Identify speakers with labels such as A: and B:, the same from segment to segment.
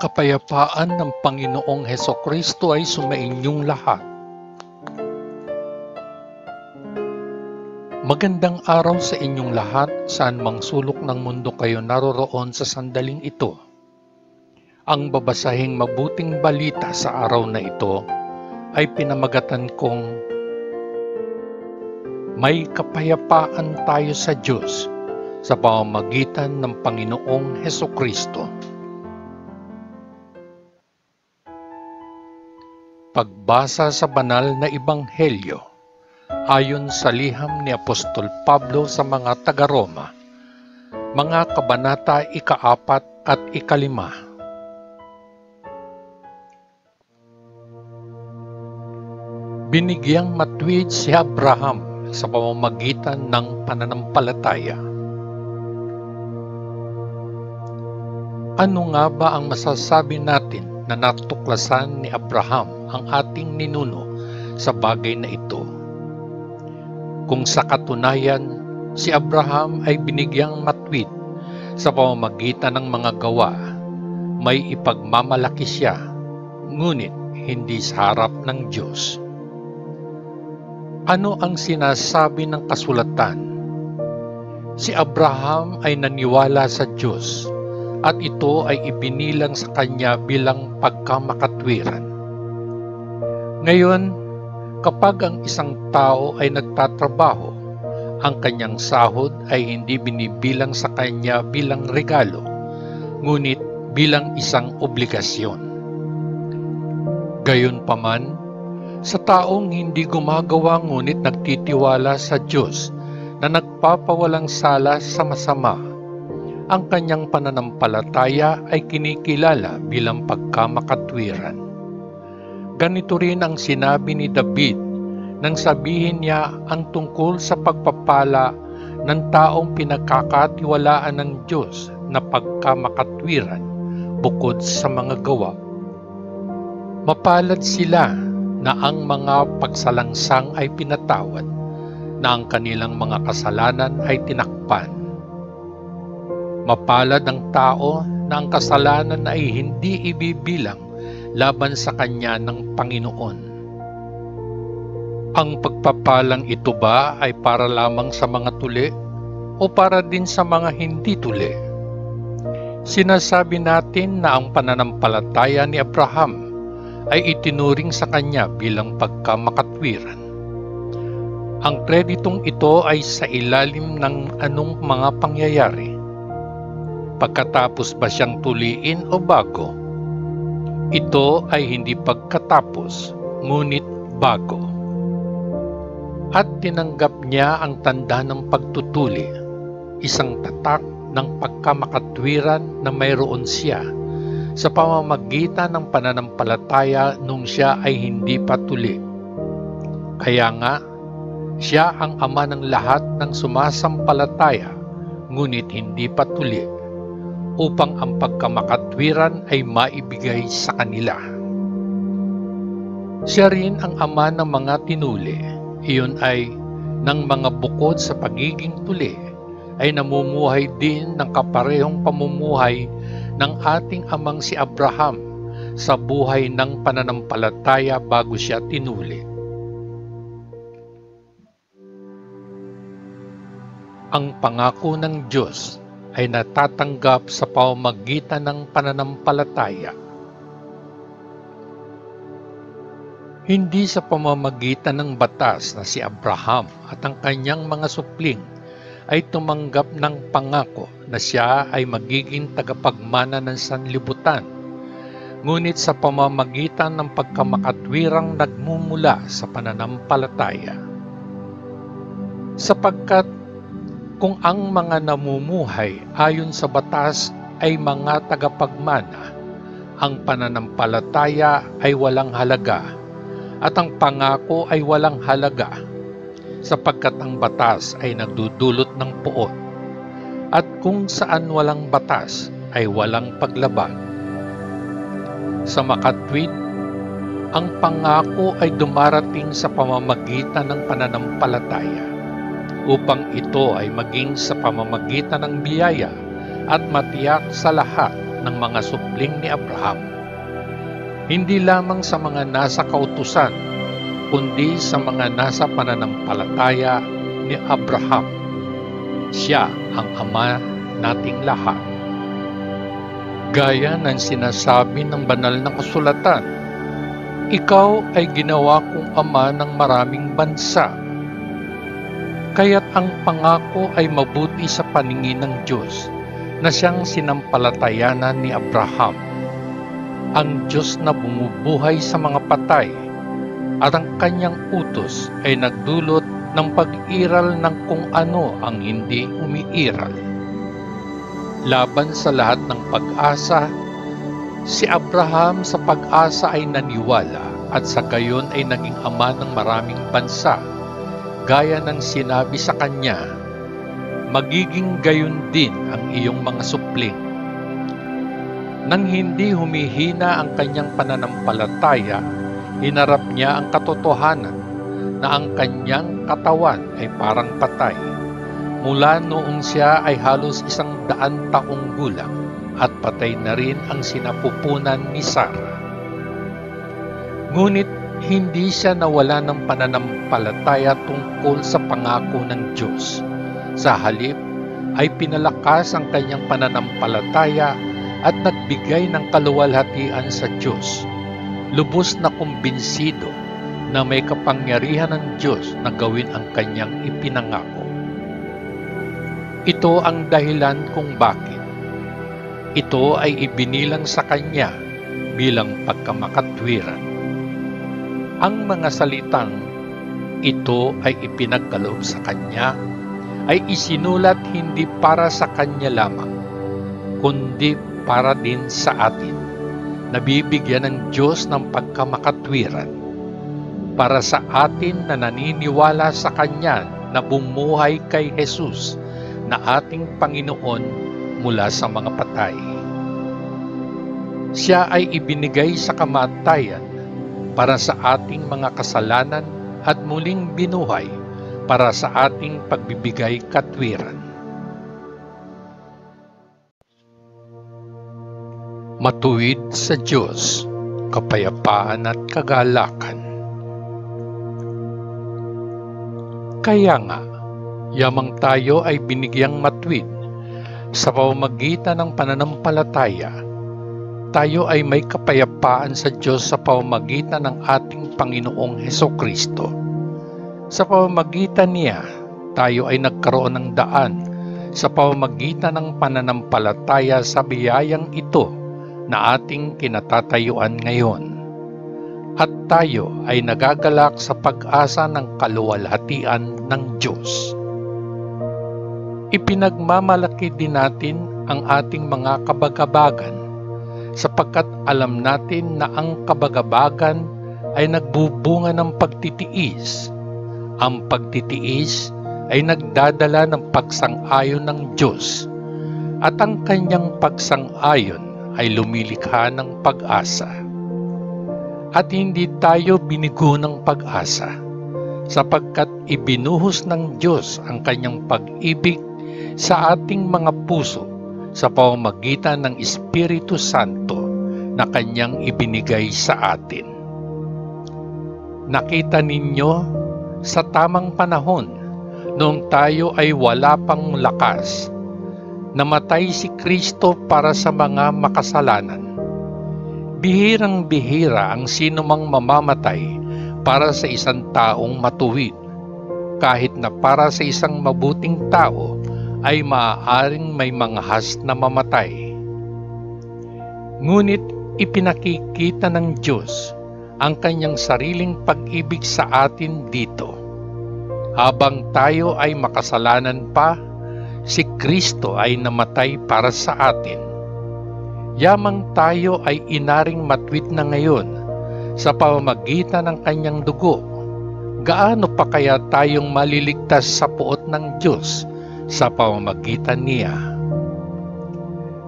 A: Kapayapaan ng Panginoong Hesukristo ay sumainyong lahat. Magandang araw sa inyong lahat, saan mang sulok ng mundo kayo naroroon sa sandaling ito. Ang babasahing mabuting balita sa araw na ito ay pinamagatan kong may kapayapaan tayo sa Diyos sa pamamagitan ng Panginoong Hesukristo. Pagbasa sa banal na Ebanghelyo ayon sa liham ni Apostol Pablo sa mga taga-Roma, mga kabanata 4 at 5. Binigyang matuwid si Abraham sa pamamagitan ng pananampalataya. Ano nga ba ang masasabi natin na natuklasan ni Abraham ang ating ninuno sa bagay na ito? Kung sa katunayan, si Abraham ay binigyang matuwid sa pamamagitan ng mga gawa, may ipagmamalaki siya, ngunit hindi sa harap ng Diyos. Ano ang sinasabi ng kasulatan? Si Abraham ay naniwala sa Diyos at ito ay ibinilang sa kanya bilang pagkamakatwiran. Ngayon, kapag ang isang tao ay nagtatrabaho, ang kanyang sahod ay hindi binibilang sa kanya bilang regalo, ngunit bilang isang obligasyon. Gayunpaman, sa taong hindi gumagawa ngunit nagtitiwala sa Diyos na nagpapawalang sala sa masama, ang kanyang pananampalataya ay kinikilala bilang pagkamakatwiran. Ganito rin ang sinabi ni David nang sabihin niya ang tungkol sa pagpapala ng taong pinagkakatiwalaan ng Diyos na pagkamakatwiran bukod sa mga gawa. Mapalad sila na ang mga pagsalangsang ay pinatawad, na ang kanilang mga kasalanan ay tinakpan. Mapalad ang tao na ang kasalanan ay hindi ibibilang laban sa kanya ng Panginoon. Ang pagpapalang ito ba ay para lamang sa mga tuli o para din sa mga hindi tuli? Sinasabi natin na ang pananampalataya ni Abraham ay itinuring sa kanya bilang pagkamakatwiran. Ang kreditong ito ay sa ilalim ng anong mga pangyayari? Pagkatapos ba siyang tuliin o bago? Ito ay hindi pagkatapos, ngunit bago. At tinanggap niya ang tanda ng pagtutuli, isang tatak ng pagkamakatwiran na mayroon siya sa pamamagitan ng pananampalataya nung siya ay hindi pa tuli. Kaya nga, siya ang ama ng lahat ng sumasampalataya, ngunit hindi pa tuli, upang ang pagkamakatwiran ay maibigay sa kanila. Siya rin ang ama ng mga tinuli, iyon ay ng mga bukod sa pagiging tuli, ay namumuhay din ng kaparehong pamumuhay ng ating amang si Abraham sa buhay ng pananampalataya bago siya tinuli. Ang pangako ng Diyos ay natatanggap sa pamamagitan ng pananampalataya. Hindi sa pamamagitan ng batas na si Abraham at ang kanyang mga supling ay tumanggap ng pangako na siya ay magiging tagapagmana ng sanlibutan, ngunit sa pamamagitan ng pagkamakatwirang nagmumula sa pananampalataya. Sapagkat kung ang mga namumuhay ayon sa batas ay mga tagapagmana, ang pananampalataya ay walang halaga at ang pangako ay walang halaga, sapagkat ang batas ay nagdudulot ng puot, at kung saan walang batas ay walang paglaban. Sa makatwid, ang pangako ay dumarating sa pamamagitan ng pananampalataya, upang ito ay maging sa pamamagitan ng biyaya at matiyak sa lahat ng mga supling ni Abraham. Hindi lamang sa mga nasa kautusan, kundi sa mga nasa pananampalataya ni Abraham. Siya ang ama nating lahat. Gaya ng sinasabi ng banal na kasulatan, ikaw ay ginawa kong ama ng maraming bansa. Kaya't ang pangako ay mabuti sa paningin ng Diyos na siyang sinampalatayanan ni Abraham, ang Diyos na bumubuhay sa mga patay, at ang kanyang utos ay nagdulot ng pag-iral ng kung ano ang hindi umiiral. Laban sa lahat ng pag-asa, si Abraham sa pag-asa ay naniwala at sa gayon ay naging ama ng maraming bansa, gaya ng sinabi sa kanya, magiging gayon din ang iyong mga supling. Nang hindi humihina ang kanyang pananampalataya, hinarap niya ang katotohanan na ang kanyang katawan ay parang patay. Mula noong siya ay halos 100 taong gulang at patay na rin ang sinapupunan ni Sarah. Ngunit hindi siya nawala ng pananampalataya tungkol sa pangako ng Diyos. Sa halip ay pinalakas ang kanyang pananampalataya at nagbigay ng kaluwalhatian sa Diyos. Lubos na kumbinsido na may kapangyarihan ng Diyos na gawin ang kanyang ipinangako. Ito ang dahilan kung bakit ito ay ibinilang sa kanya bilang pagkamakatwiran. Ang mga salitang ito ay ipinagkaloob sa kanya ay isinulat hindi para sa kanya lamang, kundi para din sa atin. Nabibigyan ng Diyos ng pagkamakatwiran para sa atin na naniniwala sa Kanya na bumuhay kay Jesus na ating Panginoon mula sa mga patay. Siya ay ibinigay sa kamatayan para sa ating mga kasalanan at muling binuhay para sa ating pagbibigay katwiran. Matuwid sa Diyos, kapayapaan at kagalakan. Kaya nga, yamang tayo ay binigyang matuwid sa pamamagitan ng pananampalataya. Tayo ay may kapayapaan sa Diyos sa pamamagitan ng ating Panginoong Hesukristo. Sa pamamagitan niya, tayo ay nagkaroon ng daan sa pamamagitan ng pananampalataya sa biyayang ito na ating kinatatayuan ngayon. At tayo ay nagagalak sa pag-asa ng kaluwalhatian ng Diyos. Ipinagmamalaki din natin ang ating mga kabagabagan sapagkat alam natin na ang kabagabagan ay nagbubunga ng pagtitiis. Ang pagtitiis ay nagdadala ng pagsang-ayon ng Diyos at ang kanyang pagsang-ayon ay lumilikha ng pag-asa. At hindi tayo binigo ng pag-asa sapagkat ibinuhos ng Diyos ang kanyang pag-ibig sa ating mga puso sa pamamagitan ng Espiritu Santo na kanyang ibinigay sa atin. Nakita ninyo sa tamang panahon noong tayo ay wala pang lakas, namatay si Kristo para sa mga makasalanan. Bihirang-bihira ang sinumang mamamatay para sa isang taong matuwid, kahit na para sa isang mabuting tao ay maaaring may manghas na mamatay. Ngunit ipinakikita ng Diyos ang kanyang sariling pag-ibig sa atin dito. Habang tayo ay makasalanan pa, si Kristo ay namatay para sa atin. Yamang tayo ay inaring matwid na ngayon sa pamamagitan ng kanyang dugo. Gaano pa kaya tayong maliligtas sa puot ng Diyos sa pamamagitan niya?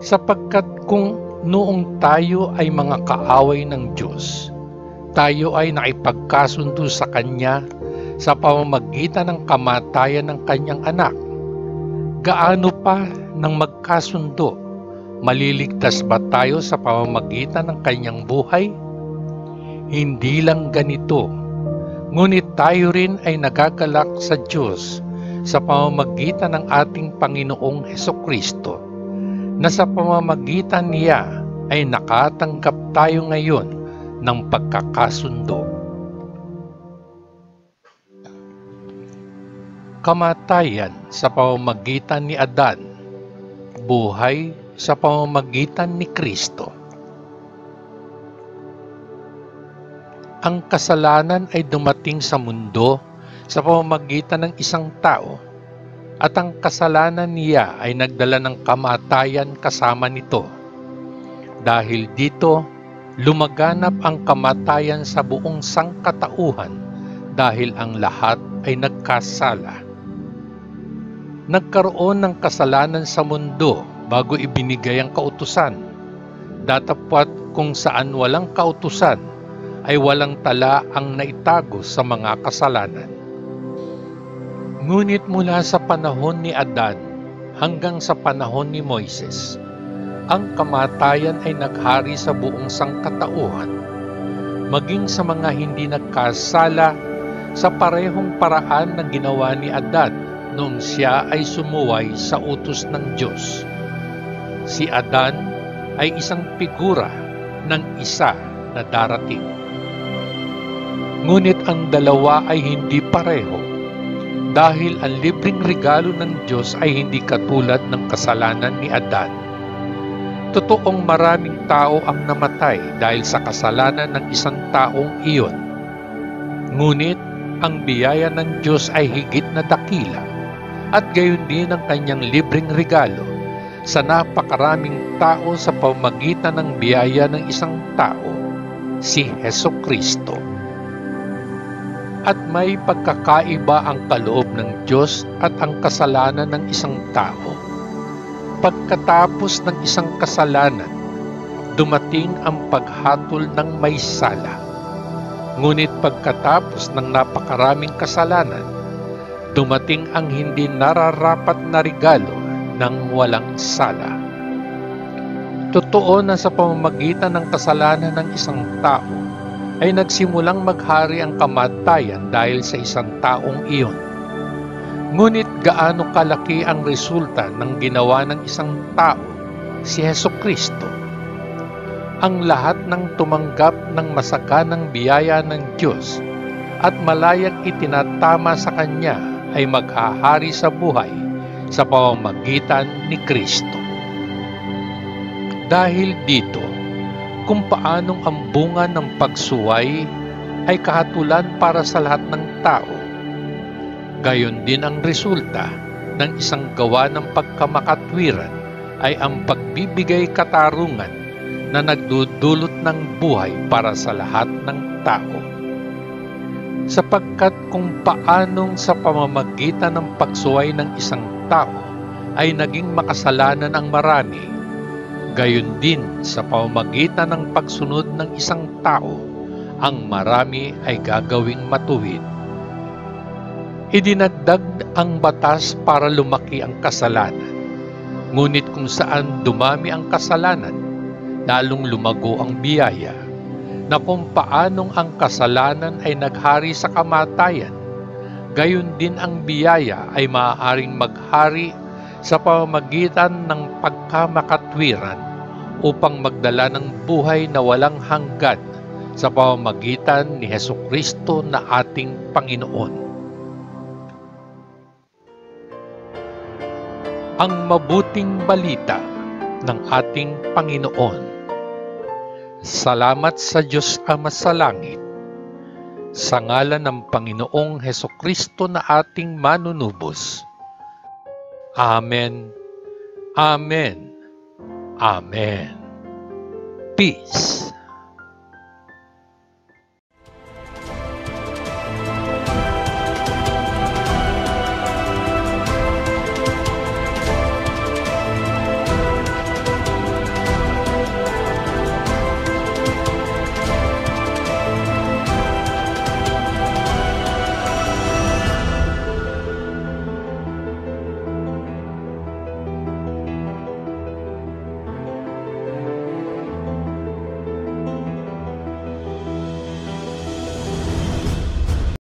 A: Sapagkat kung noong tayo ay mga kaaway ng Diyos, tayo ay naipagkasundo sa Kanya sa pamamagitan ng kamatayan ng Kanyang anak, gaano pa nang magkasundo, Maliligtas ba tayo sa pamamagitan ng kanyang buhay? Hindi lang ganito, ngunit tayo rin ay nagagalak sa Diyos sa pamamagitan ng ating Panginoong Hesukristo, na sa pamamagitan niya ay nakatanggap tayo ngayon ng pagkakasundo. Kamatayan sa pamamagitan ni Adan, buhay sa pamamagitan ni Kristo. Ang kasalanan ay dumating sa mundo sa pamamagitan ng isang tao, at ang kasalanan niya ay nagdala ng kamatayan kasama nito. Dahil dito, lumaganap ang kamatayan sa buong sangkatauhan dahil ang lahat ay nagkasala. Nagkaroon ng kasalanan sa mundo bago ibinigay ang kautusan. Datapwat kung saan walang kautusan ay walang tala ang naitago sa mga kasalanan. Ngunit mula sa panahon ni Adan hanggang sa panahon ni Moises, ang kamatayan ay naghari sa buong sangkatauhan, maging sa mga hindi nagkasala sa parehong paraan na ginawa ni Adan noong siya ay sumuway sa utos ng Diyos. Si Adan ay isang figura ng isa na darating. Ngunit ang dalawa ay hindi pareho, dahil ang libreng regalo ng Diyos ay hindi katulad ng kasalanan ni Adan. Totoong maraming tao ang namatay dahil sa kasalanan ng isang taong iyon. Ngunit ang biyaya ng Diyos ay higit na dakila, at gayon din ang kanyang libreng regalo sa napakaraming tao sa pamamagitan ng biyaya ng isang tao, si Hesukristo. At may pagkakaiba ang kaloob ng Diyos at ang kasalanan ng isang tao. Pagkatapos ng isang kasalanan, dumating ang paghatol ng may sala. Ngunit pagkatapos ng napakaraming kasalanan, dumating ang hindi nararapat na regalo ng walang sala. Totoo na sa pamamagitan ng kasalanan ng isang tao ay nagsimulang maghari ang kamatayan dahil sa isang taong iyon. Ngunit gaano kalaki ang resulta ng ginawa ng isang tao, si Hesukristo. Ang lahat ng tumanggap ng masaganang biyaya ng Diyos at malayang itinatama sa Kanya ay maghahari sa buhay sa pamamagitan ni Kristo. Dahil dito, kung paanong ang bunga ng pagsuway ay kahatulan para sa lahat ng tao, gayon din ang resulta ng isang gawa ng pagkamakatwiran ay ang pagbibigay katarungan na nagdudulot ng buhay para sa lahat ng tao. Sapagkat kung paanong sa pamamagitan ng pagsuway ng isang tao ay naging makasalanan ang marami, gayon din sa pamamagitan ng pagsunod ng isang tao, ang marami ay gagawing matuwid. Idinagdag ang batas para lumaki ang kasalanan, ngunit kung saan dumami ang kasalanan, lalong lumago ang biyaya, na kung paanong ang kasalanan ay naghari sa kamatayan, gayon din ang biyaya ay maaaring maghari sa pamamagitan ng pagkamakatwiran upang magdala ng buhay na walang hanggan sa pamamagitan ni Hesukristo na ating Panginoon. Ang mabuting balita ng ating Panginoon. Salamat sa Diyos Ama sa langit, sa ngalan ng Panginoong Hesukristo na ating manunubos. Amen. Amen. Amen. Peace.